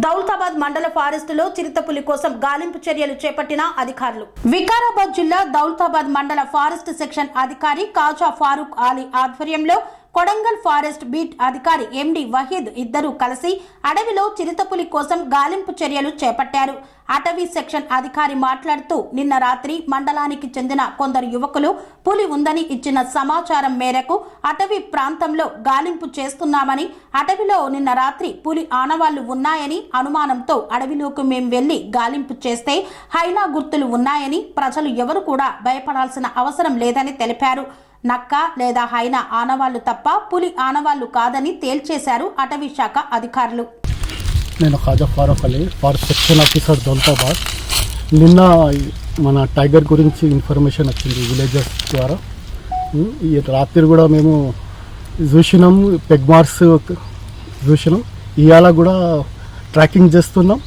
దౌలతాబాద్ మండల ఫారెస్ట్ లో చిరుతపులి కోసం గాలింపు చర్యలు చేపట్టిన అధికారులు. వికారాబాద్ జిల్లా దౌలతాబాద్ మండల ఫారెస్ట్ సెక్షన్ అధికారి కాజా ఫారూక్ అలీ ఆధ్వర్యంలో కొడంగల్ ఫారెస్ట్ బీట్ అధికారి ఎండి వహీద్ ఇద్దరు కలిసి అడవిలో చిరుతపులి కోసం గాలింపు చర్యలు చేపట్టారు. అటవీ సెక్షన్ అధికారి మాట్లాడుతూ, నిన్న రాత్రి మండలానికి చెందిన కొందరు యువకులు పులి ఉందని ఇచ్చిన సమాచారం మేరకు అటవీ ప్రాంతంలో గాలింపు చేస్తున్నామని, అటవిలో నిన్న రాత్రి పులి ఆనవాళ్లు ఉన్నాయని అనుమానంతో అడవిలోకి మేము వెళ్లి గాలింపు చేస్తే హైనా గుర్తులు ఉన్నాయని, ప్రజలు ఎవరు కూడా భయపడాల్సిన అవసరం లేదని తెలిపారు. నక్క లేదా హైనా ఆనవాళ్లు తప్ప పులి ఆనవాళ్లు కాదని తేల్చేశారు అటవీ శాఖ అధికారులు. నేను Kaja Farooq Ali, forest section officer Daulatabad. నిన్న మన టైగర్ గురించి ఇన్ఫర్మేషన్ వచ్చింది విలేజర్స్ ద్వారా. ఈ రాత్రి కూడా మేము చూసినాం, పెగ్ మార్క్స్ చూసినాం. ఇవాళ కూడా ట్రాకింగ్ చేస్తున్నాం,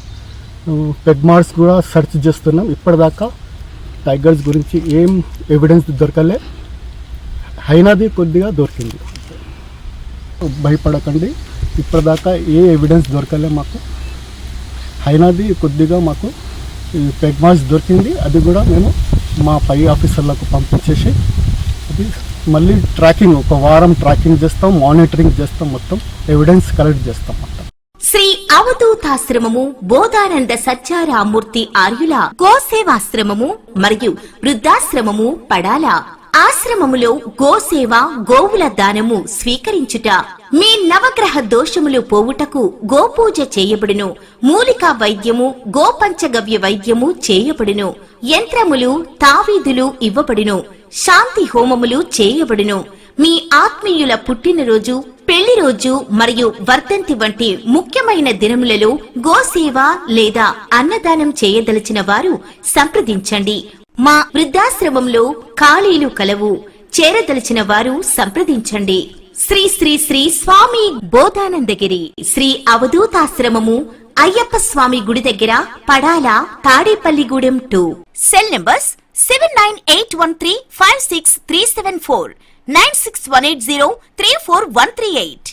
పెగ్ మార్క్స్ కూడా సెర్చ్ చేస్తున్నాం. ఇప్పటిదాకా టైగర్స్ గురించి ఏం ఎవిడెన్స్ దొరకలే. హైనాది కొద్దిగా దొరికింది, భయపడకండి. ఇప్పటిదాకా ఏ ఎవిడెన్స్ దొరకలే మాకు. హైనాది కొద్దిగా మాకు పెగ్ మార్క్స్ దొరికింది. అది కూడా మేము మా పై ఆఫీసర్లకు పంపించేసి అది మళ్ళీ ట్రాకింగ్, ఒక వారం ట్రాకింగ్ చేస్తాం, మానిటరింగ్ చేస్తాం, మొత్తం ఎవిడెన్స్ కలెక్ట్ చేస్తాం మొత్తం. శ్రీ అవధూతాశ్రమము, బోధానంద సత్యారామూర్తి ఆర్యుల గోసేవాశ్రమము మరియు వృద్ధాశ్రమము పడాల ఆశ్రమములో గోసేవ, గోవుల దానము స్వీకరించుట, మీ నవగ్రహ దోషములు పోవుటకు గోపూజ చేయబడును. మూలికా వైద్యము, గోపంచగవ్య వైద్యము చేయబడును. యంత్రములు, తావీదులు ఇవ్వబడును. శాంతి హోమములు చేయబడును. మీ ఆత్మీయుల పుట్టినరోజు, పెళ్లి రోజు మరియు వర్ధంతి వంటి ముఖ్యమైన దినములలో గోసేవ లేదా అన్నదానం చేయదలిచిన వారు సంప్రదించండి. మా వృద్ధాశ్రమంలో ఖాళీలు కలవు. చేరదలిచిన వారు సంప్రదించండి. శ్రీ శ్రీ శ్రీ స్వామి బోధానందగిరి శ్రీ అవధూతాశ్రమము, అయ్యప్ప స్వామి గుడి దగ్గర, పడాల, తాడేపల్లిగూడెం 2. Cell numbers 7981356374, 96180341138.